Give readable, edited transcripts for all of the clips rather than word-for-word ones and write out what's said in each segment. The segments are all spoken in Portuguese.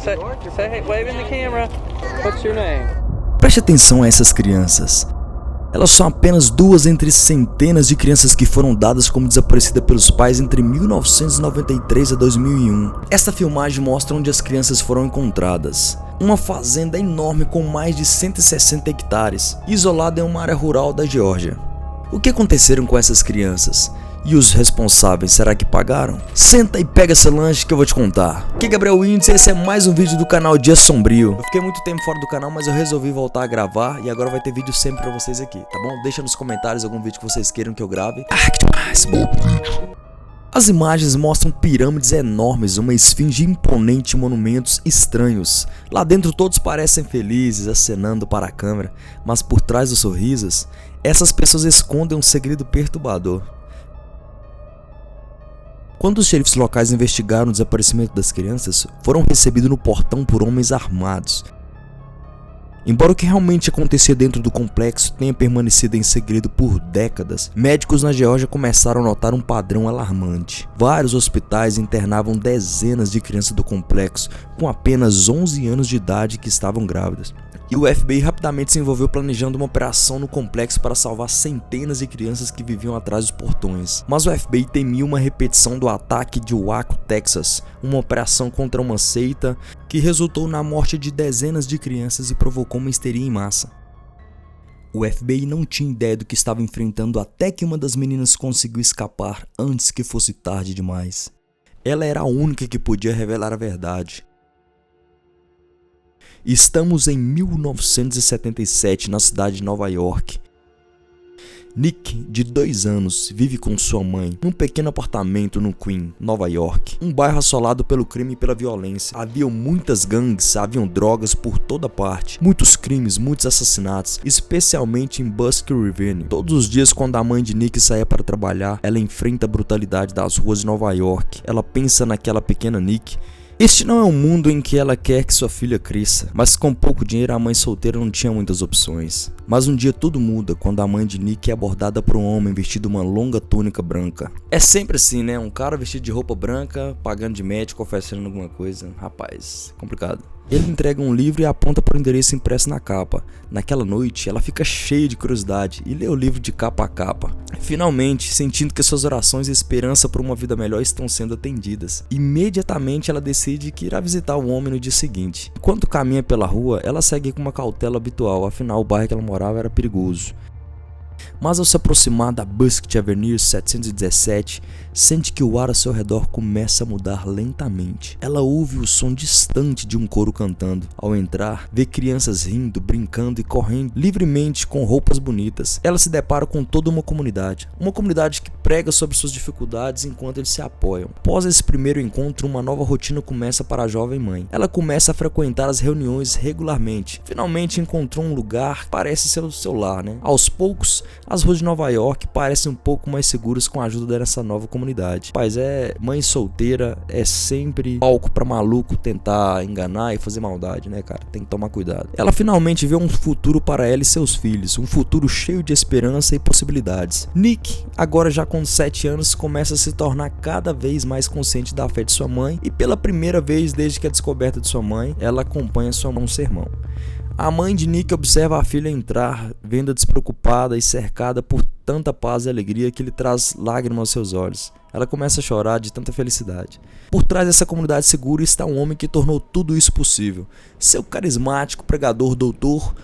Say, wave in the camera. What's your name? Preste atenção a essas crianças. Elas são apenas duas entre centenas de crianças que foram dadas como desaparecidas pelos pais entre 1993 a 2001. Esta filmagem mostra onde as crianças foram encontradas. Uma fazenda enorme com mais de 160 hectares, isolada em uma área rural da Geórgia. O que aconteceram com essas crianças? E os responsáveis, será que pagaram? Senta e pega seu lanche que eu vou te contar. Aqui é Gabriel Índice e esse é mais um vídeo do canal Dia Sombrio. Eu fiquei muito tempo fora do canal, mas eu resolvi voltar a gravar e agora vai ter vídeo sempre pra vocês aqui, tá bom? Deixa nos comentários algum vídeo que vocês queiram que eu grave. Ah, que demais, bom vídeo. As imagens mostram pirâmides enormes, uma esfinge imponente e monumentos estranhos. Lá dentro todos parecem felizes, acenando para a câmera, mas por trás dos sorrisos, essas pessoas escondem um segredo perturbador. Quando os xerifes locais investigaram o desaparecimento das crianças, foram recebidos no portão por homens armados. Embora o que realmente acontecia dentro do complexo tenha permanecido em segredo por décadas, médicos na Geórgia começaram a notar um padrão alarmante. Vários hospitais internavam dezenas de crianças do complexo com apenas 11 anos de idade que estavam grávidas. E o FBI rapidamente se envolveu planejando uma operação no complexo para salvar centenas de crianças que viviam atrás dos portões. Mas o FBI temia uma repetição do ataque de Waco, Texas, uma operação contra uma seita que resultou na morte de dezenas de crianças e provocou uma histeria em massa. O FBI não tinha ideia do que estava enfrentando até que uma das meninas conseguiu escapar antes que fosse tarde demais. Ela era a única que podia revelar a verdade. Estamos em 1977 na cidade de Nova York. Nick, de 2 anos, vive com sua mãe num pequeno apartamento no Queens, Nova York, um bairro assolado pelo crime e pela violência. Haviam muitas gangues, haviam drogas por toda parte, muitos crimes, muitos assassinatos, especialmente em Busker Ravine. Todos os dias quando a mãe de Nick saía para trabalhar, ela enfrenta a brutalidade das ruas de Nova York. Ela pensa naquela pequena Nick. Este não é um mundo em que ela quer que sua filha cresça, mas com pouco dinheiro a mãe solteira não tinha muitas opções. Mas um dia tudo muda quando a mãe de Nick é abordada por um homem vestido uma longa túnica branca. É sempre assim, né? Um cara vestido de roupa branca, pagando de médico, oferecendo alguma coisa. Rapaz, complicado. Ele entrega um livro e aponta para o endereço impresso na capa. Naquela noite, ela fica cheia de curiosidade e lê o livro de capa a capa. Finalmente, sentindo que suas orações e esperança por uma vida melhor estão sendo atendidas. Imediatamente, ela decide que irá visitar o homem no dia seguinte. Enquanto caminha pela rua, ela segue com uma cautela habitual, afinal o bairro que ela morava era perigoso. Mas ao se aproximar da Busker Avenue 717, sente que o ar ao seu redor começa a mudar lentamente. Ela ouve o som distante de um coro cantando. Ao entrar, vê crianças rindo, brincando e correndo livremente com roupas bonitas. Ela se depara com toda uma comunidade que prega sobre suas dificuldades enquanto eles se apoiam. Após esse primeiro encontro, uma nova rotina começa para a jovem mãe. Ela começa a frequentar as reuniões regularmente. Finalmente encontrou um lugar que parece ser o seu lar, né? Aos poucos, as ruas de Nova York parecem um pouco mais seguras com a ajuda dessa nova comunidade. Mas mãe solteira é sempre palco pra maluco tentar enganar e fazer maldade, né, cara? Tem que tomar cuidado. Ela finalmente vê um futuro para ela e seus filhos, um futuro cheio de esperança e possibilidades. Nick, agora já com 7 anos, começa a se tornar cada vez mais consciente da fé de sua mãe e pela primeira vez desde que a descoberta de sua mãe, ela acompanha sua mãe no sermão. A mãe de Nick observa a filha entrar, vendo-a despreocupada e cercada por tanta paz e alegria que lhe traz lágrimas aos seus olhos. Ela começa a chorar de tanta felicidade. Por trás dessa comunidade segura está um homem que tornou tudo isso possível. Seu carismático pregador doutor,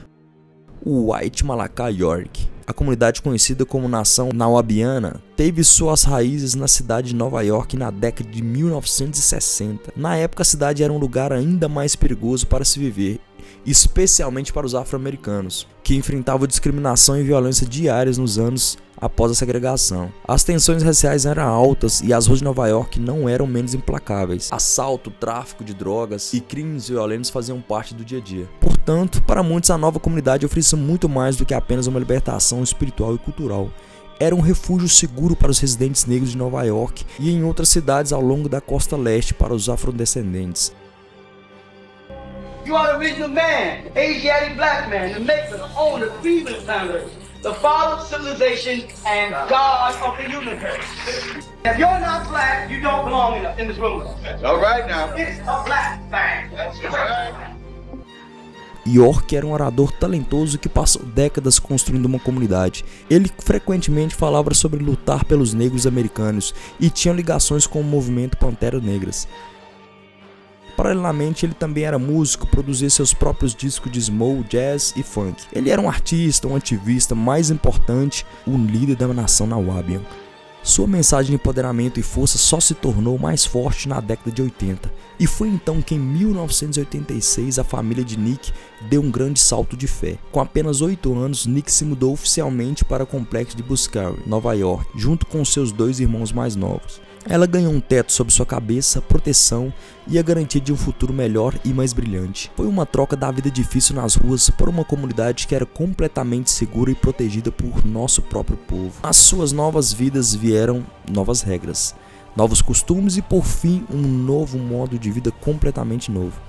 o White Malachi York. A comunidade conhecida como Nação Nawabiana teve suas raízes na cidade de Nova York na década de 1960. Na época a cidade era um lugar ainda mais perigoso para se viver, especialmente para os afro-americanos, que enfrentavam discriminação e violência diárias nos anos após a segregação. As tensões raciais eram altas e as ruas de Nova York não eram menos implacáveis. Assalto, tráfico de drogas e crimes violentos faziam parte do dia a dia. Portanto, para muitos a nova comunidade oferecia muito mais do que apenas uma libertação espiritual e cultural. Era um refúgio seguro para os residentes negros de Nova York e em outras cidades ao longo da costa leste para os afrodescendentes. You are the original man, Asiatic black man, the maker, the owner, business founder. the father of civilization, and God of the universe. If you're not black, you don't belong in this room. All right now. It's a black thing. All right. York era um orador talentoso que passou décadas construindo uma comunidade. Ele frequentemente falava sobre lutar pelos negros americanos e tinha ligações com o movimento Panteras Negras. Paralelamente, ele também era músico, produzia seus próprios discos de smooth, jazz e funk. Ele era um artista, um ativista, mais importante, um líder da nação Nawabian. Sua mensagem de empoderamento e força só se tornou mais forte na década de 80, e foi então que em 1986 a família de Nick deu um grande salto de fé. Com apenas 8 anos, Nick se mudou oficialmente para o complexo de Buckcherry, Nova York, junto com seus 2 irmãos mais novos. Ela ganhou um teto sobre sua cabeça, proteção e a garantia de um futuro melhor e mais brilhante. Foi uma troca da vida difícil nas ruas por uma comunidade que era completamente segura e protegida por nosso próprio povo. Nas suas novas vidas vieram novas regras, novos costumes e por fim um novo modo de vida completamente novo.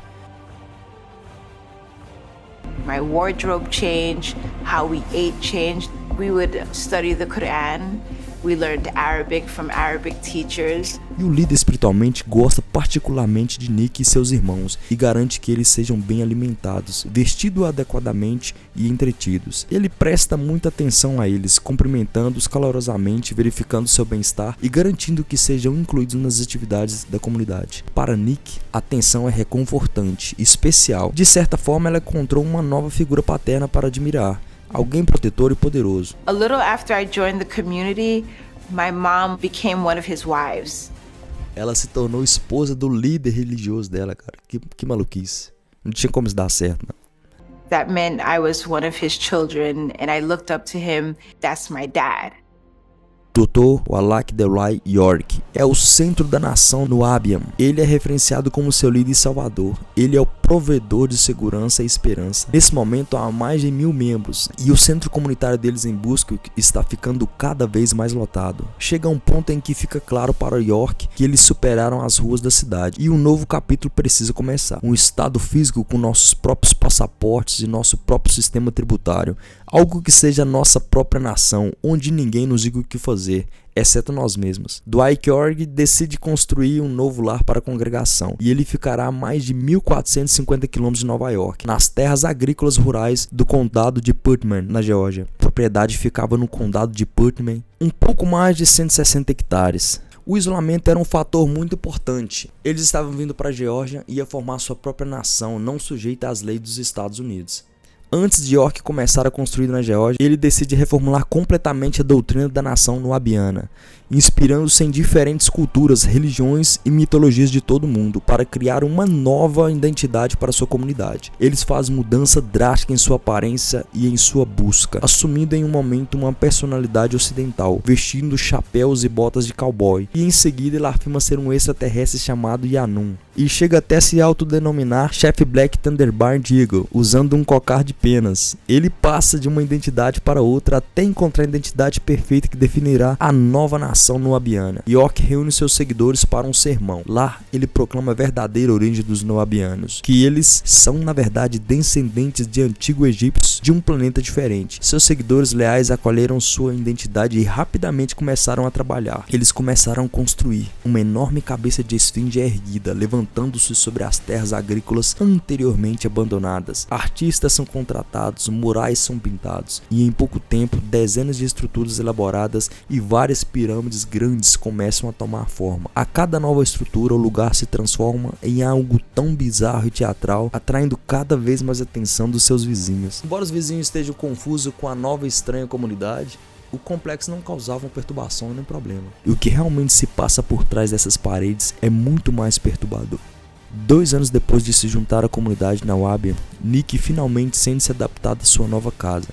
My wardrobe changed, how we ate changed. We would study the Quran. We learned Arabic from Arabic teachers. E o líder espiritualmente gosta particularmente de Nick e seus irmãos e garante que eles sejam bem alimentados, vestidos adequadamente e entretidos. Ele presta muita atenção a eles, cumprimentando-os calorosamente, verificando seu bem-estar e garantindo que sejam incluídos nas atividades da comunidade. Para Nick, a atenção é reconfortante e especial. De certa forma, ela encontrou uma nova figura paterna para admirar. Alguém protetor e poderoso. A little after I joined the community, my mom became one of his wives. Ela se tornou esposa do líder religioso dela, cara. Que maluquice. Não tinha como isso dar certo, não. That meant I was one of his children and I looked up to him. That's my dad. Dr. Wallach Delroy York é o centro da nação no Abian. Ele é referenciado como seu líder e salvador. Ele é o provedor de segurança e esperança. Nesse momento há mais de 1000 membros e o centro comunitário deles em Buskirk está ficando cada vez mais lotado. Chega a um ponto em que fica claro para York que eles superaram as ruas da cidade e um novo capítulo precisa começar. Um estado físico com nossos próprios passaportes e nosso próprio sistema tributário. Algo que seja nossa própria nação, onde ninguém nos diga o que fazer, exceto nós mesmos. Dwight York decide construir um novo lar para a congregação, e ele ficará a mais de 1.450 km de Nova York, nas terras agrícolas rurais do condado de Putnam, na Geórgia. A propriedade ficava no condado de Putnam, um pouco mais de 160 hectares. O isolamento era um fator muito importante. Eles estavam vindo para a Geórgia e ia formar sua própria nação, não sujeita às leis dos Estados Unidos. Antes de York começar a construir na Geórgia, ele decide reformular completamente a doutrina da nação noabiana, inspirando-se em diferentes culturas, religiões e mitologias de todo o mundo para criar uma nova identidade para sua comunidade. Eles fazem mudança drástica em sua aparência e em sua busca, assumindo em um momento uma personalidade ocidental, vestindo chapéus e botas de cowboy, e em seguida ele afirma ser um extraterrestre chamado Yanun, e chega até a se autodenominar Chef Black Thunderbird Eagle, usando um cocar de penas. Ele passa de uma identidade para outra até encontrar a identidade perfeita que definirá a nova nação noabiana. York reúne seus seguidores para um sermão. Lá, ele proclama a verdadeira origem dos noabianos, que eles são na verdade descendentes de antigos egípcios de um planeta diferente. Seus seguidores leais acolheram sua identidade e rapidamente começaram a trabalhar. Eles começaram a construir uma enorme cabeça de esfinge erguida, levantando-se sobre as terras agrícolas anteriormente abandonadas. Artistas são contratados, murais são pintados, e em pouco tempo dezenas de estruturas elaboradas e várias pirâmides grandes começam a tomar forma. A cada nova estrutura, o lugar se transforma em algo tão bizarro e teatral, atraindo cada vez mais a atenção dos seus vizinhos. Embora os vizinhos estejam confusos com a nova e estranha comunidade, o complexo não causava perturbação nem problema. E o que realmente se passa por trás dessas paredes é muito mais perturbador. 2 anos depois de se juntar à comunidade Nawabian, Nick finalmente sente-se adaptado à sua nova casa.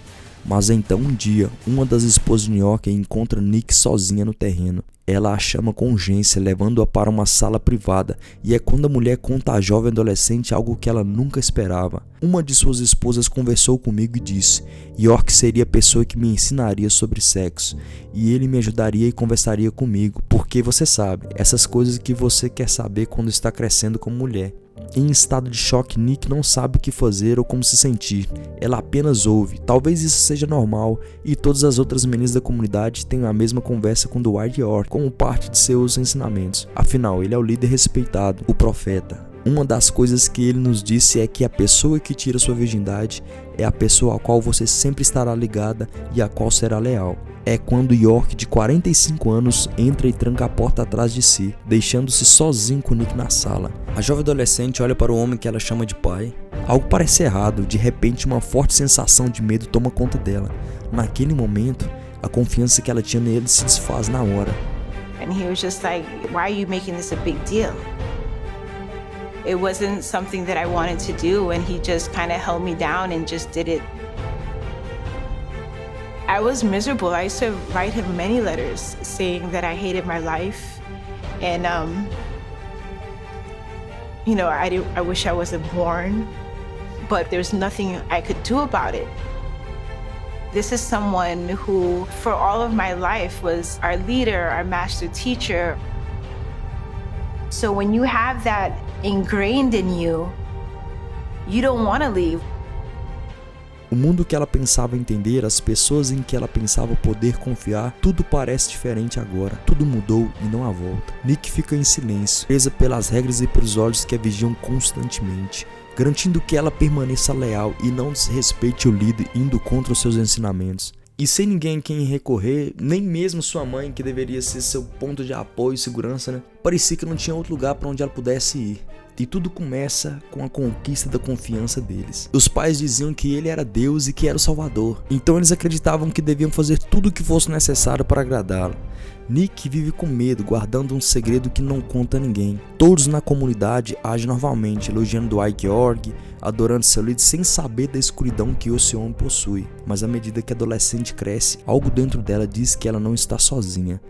Mas então um dia, uma das esposas de New York encontra Nick sozinha no terreno. Ela a chama com urgência, levando-a para uma sala privada, e é quando a mulher conta à jovem adolescente algo que ela nunca esperava. Uma de suas esposas conversou comigo e disse: York seria a pessoa que me ensinaria sobre sexo, e ele me ajudaria e conversaria comigo, porque você sabe, essas coisas que você quer saber quando está crescendo como mulher. Em estado de choque, Nick não sabe o que fazer ou como se sentir. Ela apenas ouve. Talvez isso seja normal e todas as outras meninas da comunidade tenham a mesma conversa com Dwight York como parte de seus ensinamentos. Afinal, ele é o líder respeitado, o profeta. Uma das coisas que ele nos disse é que a pessoa que tira sua virgindade é a pessoa a qual você sempre estará ligada e a qual será leal. É quando York, de 45 anos, entra e tranca a porta atrás de si, deixando-se sozinho com Nick na sala. A jovem adolescente olha para o homem que ela chama de pai. Algo parece errado, de repente uma forte sensação de medo toma conta dela. Naquele momento, a confiança que ela tinha nele se desfaz na hora. And he was just like, why are you making this a big deal? It wasn't something that I wanted to do, and he just kind of held me down and just did it. I was miserable. I used to write him many letters saying that I hated my life, and I wish I wasn't born, but there's nothing I could do about it. This is someone who, for all of my life, was our leader, our master teacher. So when you have that ingrained in you, you don't want to leave. O mundo que ela pensava entender, as pessoas em que ela pensava poder confiar, tudo parece diferente agora. Tudo mudou e não há volta. Nick fica em silêncio, presa pelas regras e pelos olhos que a vigiam constantemente, garantindo que ela permaneça leal e não desrespeite o líder indo contra os seus ensinamentos. E sem ninguém em quem recorrer, nem mesmo sua mãe, que deveria ser seu ponto de apoio e segurança, né? Parecia que não tinha outro lugar para onde ela pudesse ir. E tudo começa com a conquista da confiança deles. Os pais diziam que ele era Deus e que era o Salvador. Então eles acreditavam que deviam fazer tudo o que fosse necessário para agradá-lo. Nick vive com medo, guardando um segredo que não conta a ninguém. Todos na comunidade agem normalmente, elogiando Dwight York, adorando seu líder, sem saber da escuridão que esse homem possui. Mas à medida que a adolescente cresce, algo dentro dela diz que ela não está sozinha.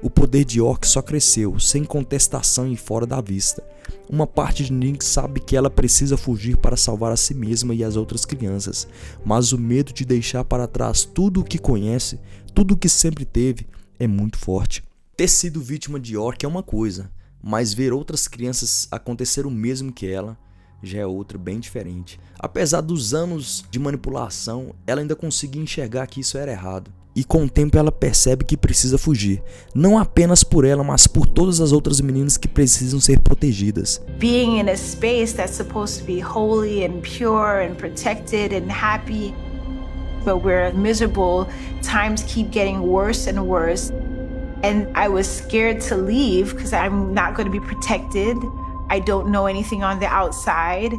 O poder de York só cresceu, sem contestação e fora da vista. Uma parte de Nick sabe que ela precisa fugir para salvar a si mesma e as outras crianças, mas o medo de deixar para trás tudo o que conhece, tudo o que sempre teve, é muito forte. Ter sido vítima de York é uma coisa, mas ver outras crianças acontecer o mesmo que ela já é outra bem diferente. Apesar dos anos de manipulação, ela ainda conseguia enxergar que isso era errado. E com o tempo ela percebe que precisa fugir, não apenas por ela, mas por todas as outras meninas que precisam ser protegidas. Being in a space that's supposed to be holy and pure and protected and happy, but we're miserable, times keep getting worse and worse. And I was scared to leave because I'm not going to be protected. I don't know anything on the outside.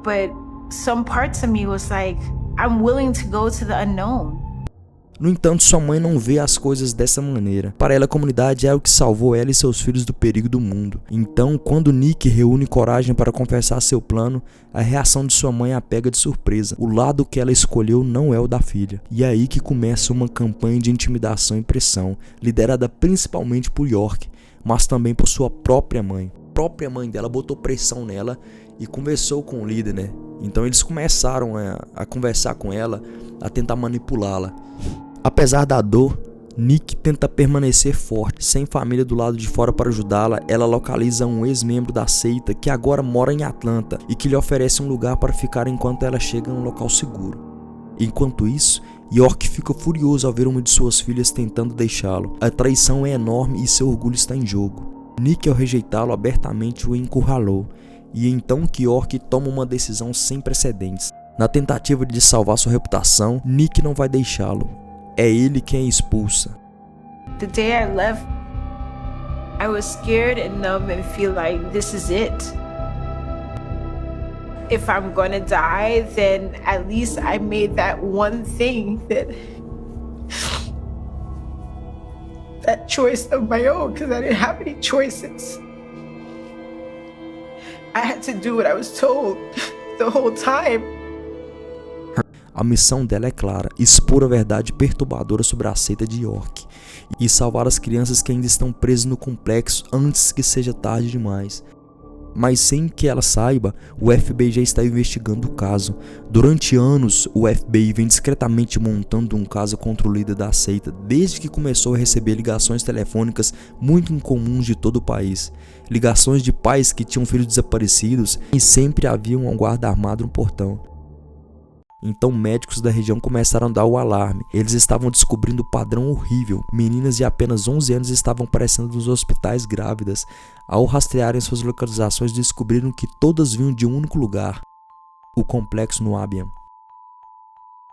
But some parts of me was like, I'm willing to go to the unknown. No entanto, sua mãe não vê as coisas dessa maneira. Para ela, a comunidade é o que salvou ela e seus filhos do perigo do mundo. Então, quando Nick reúne coragem para confessar seu plano, a reação de sua mãe a pega de surpresa. O lado que ela escolheu não é o da filha. E é aí que começa uma campanha de intimidação e pressão, liderada principalmente por York, mas também por sua própria mãe. A própria mãe dela botou pressão nela e conversou com o líder, né? Então eles começaram a conversar com ela, a tentar manipulá-la. Apesar da dor, Nick tenta permanecer forte. Sem família do lado de fora para ajudá-la, ela localiza um ex-membro da seita que agora mora em Atlanta e que lhe oferece um lugar para ficar enquanto ela chega em um local seguro. Enquanto isso, York fica furioso ao ver uma de suas filhas tentando deixá-lo. A traição é enorme e seu orgulho está em jogo. Nick, ao rejeitá-lo abertamente, o encurralou. E então que York toma uma decisão sem precedentes. Na tentativa de salvar sua reputação, Nick não vai deixá-lo. É ele quem a expulsa. The day I left, I was scared and numb and feel like this is it. If I'm gonna die, then at least I made that one thing that choice of my own, because I didn't have any choices. I had to do what I was told the whole time. A missão dela é clara, expor a verdade perturbadora sobre a seita de York e salvar as crianças que ainda estão presas no complexo antes que seja tarde demais. Mas sem que ela saiba, o FBI já está investigando o caso. Durante anos, o FBI vem discretamente montando um caso contra o líder da seita, desde que começou a receber ligações telefônicas muito incomuns de todo o país. Ligações de pais que tinham filhos desaparecidos e sempre havia um guarda armado no portão. Então médicos da região começaram a dar o alarme. Eles estavam descobrindo um padrão horrível. Meninas de apenas 11 anos estavam aparecendo nos hospitais grávidas. Ao rastrearem suas localizações, descobriram que todas vinham de um único lugar: o complexo no Abian.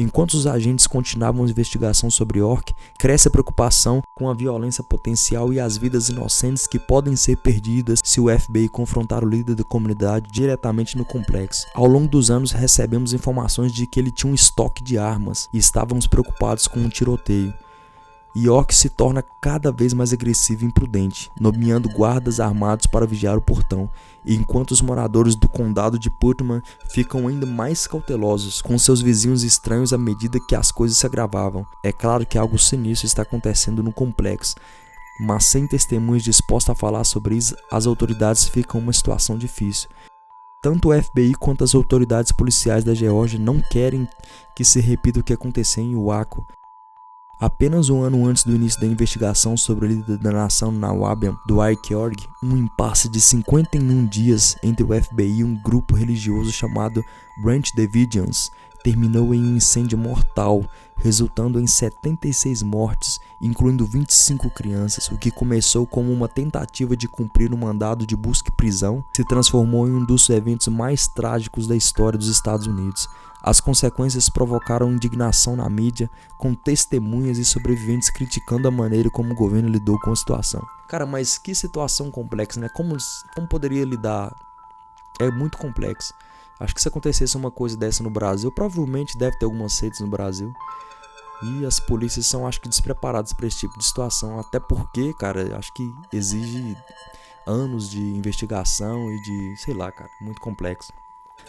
Enquanto os agentes continuavam a investigação sobre York, cresce a preocupação com a violência potencial e as vidas inocentes que podem ser perdidas se o FBI confrontar o líder da comunidade diretamente no complexo. Ao longo dos anos, recebemos informações de que ele tinha um estoque de armas e estávamos preocupados com um tiroteio. York se torna cada vez mais agressivo e imprudente, nomeando guardas armados para vigiar o portão, enquanto os moradores do condado de Putnam ficam ainda mais cautelosos com seus vizinhos estranhos à medida que as coisas se agravavam. É claro que algo sinistro está acontecendo no complexo, mas sem testemunhas dispostas a falar sobre isso, as autoridades ficam em uma situação difícil. Tanto o FBI quanto as autoridades policiais da Geórgia não querem que se repita o que aconteceu em Waco. Apenas um ano antes do início da investigação sobre o líder da nação na Abian, Dwight York, um impasse de 51 dias entre o FBI e um grupo religioso chamado Branch Davidians terminou em um incêndio mortal, resultando em 76 mortes, incluindo 25 crianças. O que começou como uma tentativa de cumprir um mandado de busca e prisão se transformou em um dos eventos mais trágicos da história dos Estados Unidos. As consequências provocaram indignação na mídia, com testemunhas e sobreviventes criticando a maneira como o governo lidou com a situação. Cara, mas que situação complexa, né? Como poderia lidar? É muito complexo. Acho que se acontecesse uma coisa dessa no Brasil, provavelmente deve ter algumas seitas no Brasil. E as polícias são, acho que, despreparadas para esse tipo de situação. Até porque, cara, acho que exige anos de investigação e de, sei lá, cara, muito complexo.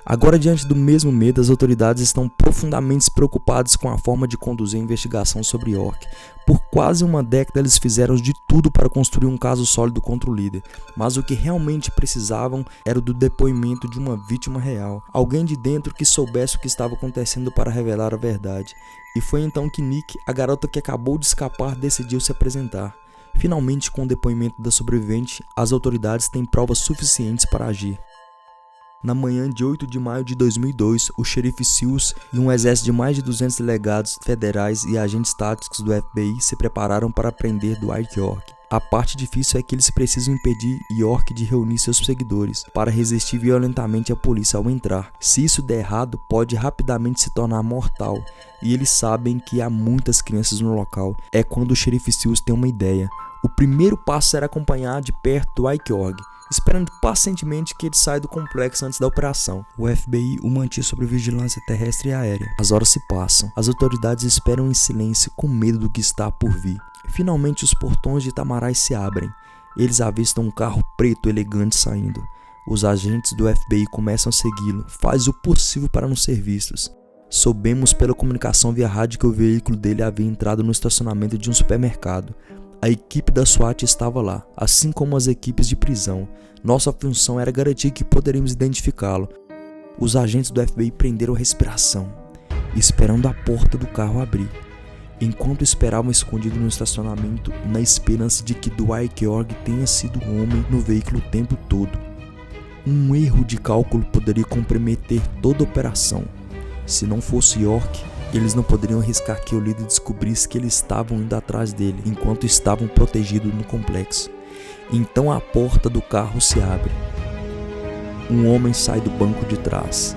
Agora, diante do mesmo medo, as autoridades estão profundamente preocupadas com a forma de conduzir a investigação sobre York. Por quase uma década eles fizeram de tudo para construir um caso sólido contra o líder, mas o que realmente precisavam era do depoimento de uma vítima real, alguém de dentro que soubesse o que estava acontecendo para revelar a verdade. E foi então que Nick, a garota que acabou de escapar, decidiu se apresentar. Finalmente, com o depoimento da sobrevivente, as autoridades têm provas suficientes para agir. Na manhã de 8 de maio de 2002, o xerife Sills e um exército de mais de 200 delegados federais e agentes táticos do FBI se prepararam para prender Dwight York. A parte difícil é que eles precisam impedir York de reunir seus seguidores para resistir violentamente à polícia ao entrar. Se isso der errado, pode rapidamente se tornar mortal, e eles sabem que há muitas crianças no local. É quando o xerife Sills tem uma ideia. O primeiro passo era acompanhar de perto Dwight York, esperando pacientemente que ele saia do complexo antes da operação. O FBI o mantinha sob vigilância terrestre e aérea. As horas se passam. As autoridades esperam em silêncio, com medo do que está por vir. Finalmente os portões de Tamarai se abrem. Eles avistam um carro preto elegante saindo. Os agentes do FBI começam a segui-lo. Faz o possível para não ser vistos. Soubemos pela comunicação via rádio que o veículo dele havia entrado no estacionamento de um supermercado. A equipe da SWAT estava lá, assim como as equipes de prisão. Nossa função era garantir que poderíamos identificá-lo. Os agentes do FBI prenderam a respiração, esperando a porta do carro abrir. Enquanto esperavam escondido no estacionamento, na esperança de que Dwight York tenha sido o homem no veículo o tempo todo. Um erro de cálculo poderia comprometer toda a operação. Se não fosse York, eles não poderiam arriscar que o líder descobrisse que eles estavam indo atrás dele, enquanto estavam protegidos no complexo. Então a porta do carro se abre. Um homem sai do banco de trás.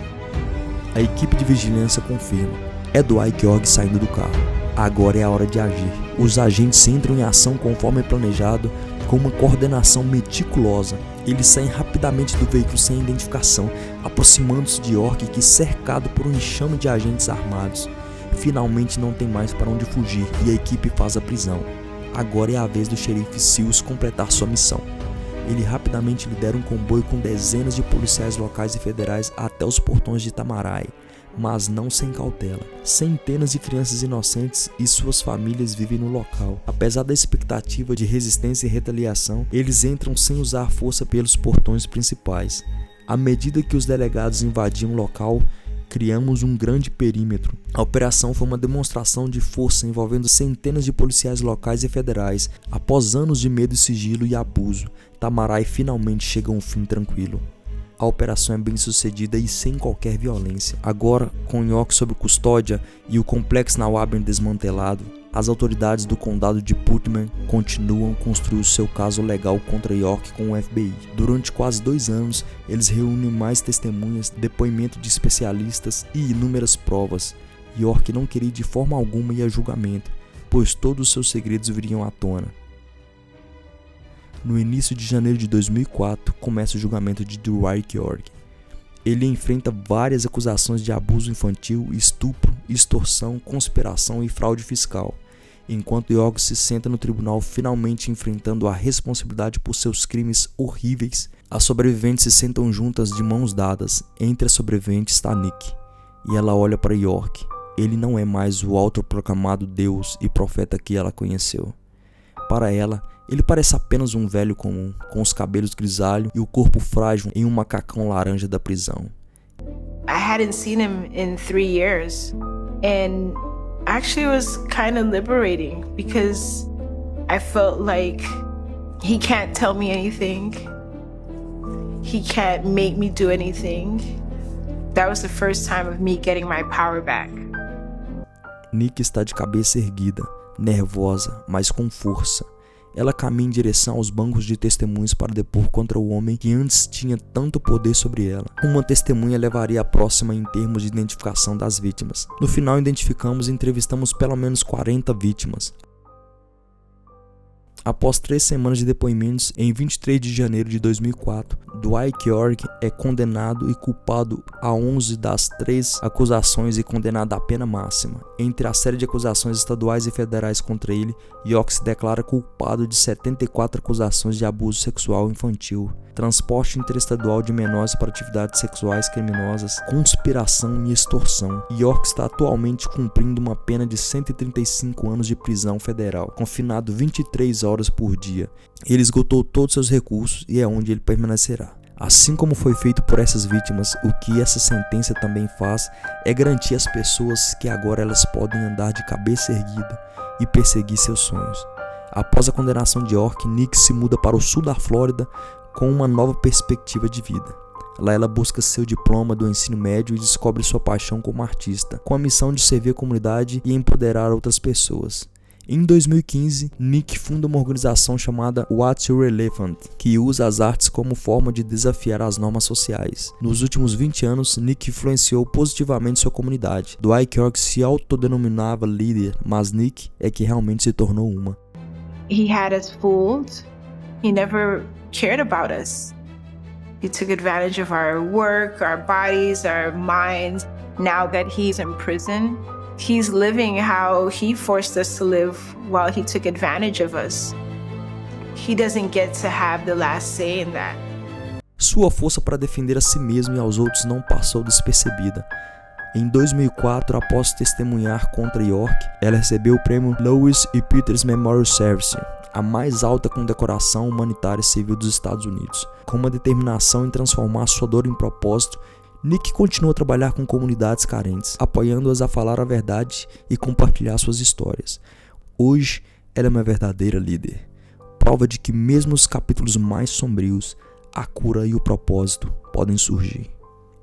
A equipe de vigilância confirma. É Dwight York saindo do carro. Agora é a hora de agir. Os agentes entram em ação conforme planejado, com uma coordenação meticulosa. Eles saem rapidamente do veículo sem identificação, aproximando-se de York, que cercado por um enxame de agentes armados. Finalmente não tem mais para onde fugir e a equipe faz a prisão. Agora é a vez do xerife Sills completar sua missão. Ele rapidamente lidera um comboio com dezenas de policiais locais e federais até os portões de Tamarai. mas não sem cautela. Centenas de crianças inocentes e suas famílias vivem no local. Apesar da expectativa de resistência e retaliação, eles entram sem usar força pelos portões principais. À medida que os delegados invadiam o local, criamos um grande perímetro. A operação foi uma demonstração de força envolvendo centenas de policiais locais e federais. Após anos de medo, sigilo e abuso, Tamarai finalmente chega a um fim tranquilo. A operação é bem sucedida e sem qualquer violência. Agora, com York sob custódia e o complexo Nawabin desmantelado, as autoridades do condado de Putnam continuam a construir seu caso legal contra York com o FBI. Durante quase 2 anos, eles reúnem mais testemunhas, depoimento de especialistas e inúmeras provas. York não queria de forma alguma ir a julgamento, pois todos os seus segredos viriam à tona. No início de janeiro de 2004, começa o julgamento de Dwight York. Ele enfrenta várias acusações de abuso infantil, estupro, extorsão, conspiração e fraude fiscal, enquanto York se senta no tribunal finalmente enfrentando a responsabilidade por seus crimes horríveis. As sobreviventes se sentam juntas de mãos dadas. Entre as sobreviventes está Nick, e ela olha para York. Ele não é mais o autoproclamado Deus e profeta que ela conheceu. Para ela, ele parece apenas um velho comum, com os cabelos grisalhos e o corpo frágil em um macacão laranja da prisão. I hadn't seen him in 3 years, and actually it was kind of liberating because I felt like he can't tell me anything. He can't make me do anything. That was the first time of me getting my power back. Nick está de cabeça erguida, nervosa, mas com força. Ela caminha em direção aos bancos de testemunhas para depor contra o homem que antes tinha tanto poder sobre ela. Uma testemunha levaria a próxima em termos de identificação das vítimas. No final, identificamos e entrevistamos pelo menos 40 vítimas. Após 3 semanas de depoimentos, em 23 de janeiro de 2004, Dwight York é condenado e culpado a 11 das 3 acusações e condenado à pena máxima. Entre a série de acusações estaduais e federais contra ele, York se declara culpado de 74 acusações de abuso sexual infantil, transporte interestadual de menores para atividades sexuais criminosas, conspiração e extorsão. York está atualmente cumprindo uma pena de 135 anos de prisão federal, confinado 23 horas por dia. Ele esgotou todos seus recursos e é onde ele permanecerá. Assim como foi feito por essas vítimas, o que essa sentença também faz é garantir às pessoas que agora elas podem andar de cabeça erguida e perseguir seus sonhos. Após a condenação de York, Nick se muda para o sul da Flórida com uma nova perspectiva de vida. Lá ela busca seu diploma do ensino médio e descobre sua paixão como artista, com a missão de servir a comunidade e empoderar outras pessoas. Em 2015, Nick funda uma organização chamada What's Your Elephant, que usa as artes como forma de desafiar as normas sociais. Nos últimos 20 anos, Nick influenciou positivamente sua comunidade. Dwight York se autodenominava líder, mas Nick é que realmente se tornou uma. He had us fooled. He never cared about us. He took advantage of our work, our bodies, our minds. Now that he's in prison, he's living how he forced us to live while he took advantage of us. He doesn't get to have the last say in that. Sua força para defender a si mesmo e aos outros não passou despercebida. Em 2004, após testemunhar contra York, ela recebeu o prêmio Louis E. Peters Memorial Service, a mais alta condecoração humanitária civil dos Estados Unidos. Com uma determinação em transformar sua dor em propósito, Nick continua a trabalhar com comunidades carentes, apoiando-as a falar a verdade e compartilhar suas histórias. Hoje, ela é uma verdadeira líder. Prova de que mesmo os capítulos mais sombrios, a cura e o propósito podem surgir.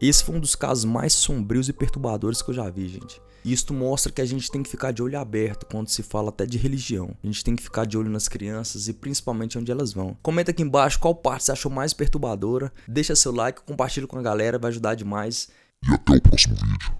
Esse foi um dos casos mais sombrios e perturbadores que eu já vi, gente. E isto mostra que a gente tem que ficar de olho aberto quando se fala até de religião. A gente tem que ficar de olho nas crianças e principalmente onde elas vão. Comenta aqui embaixo qual parte você achou mais perturbadora. Deixa seu like, compartilha com a galera, vai ajudar demais. E até o próximo vídeo.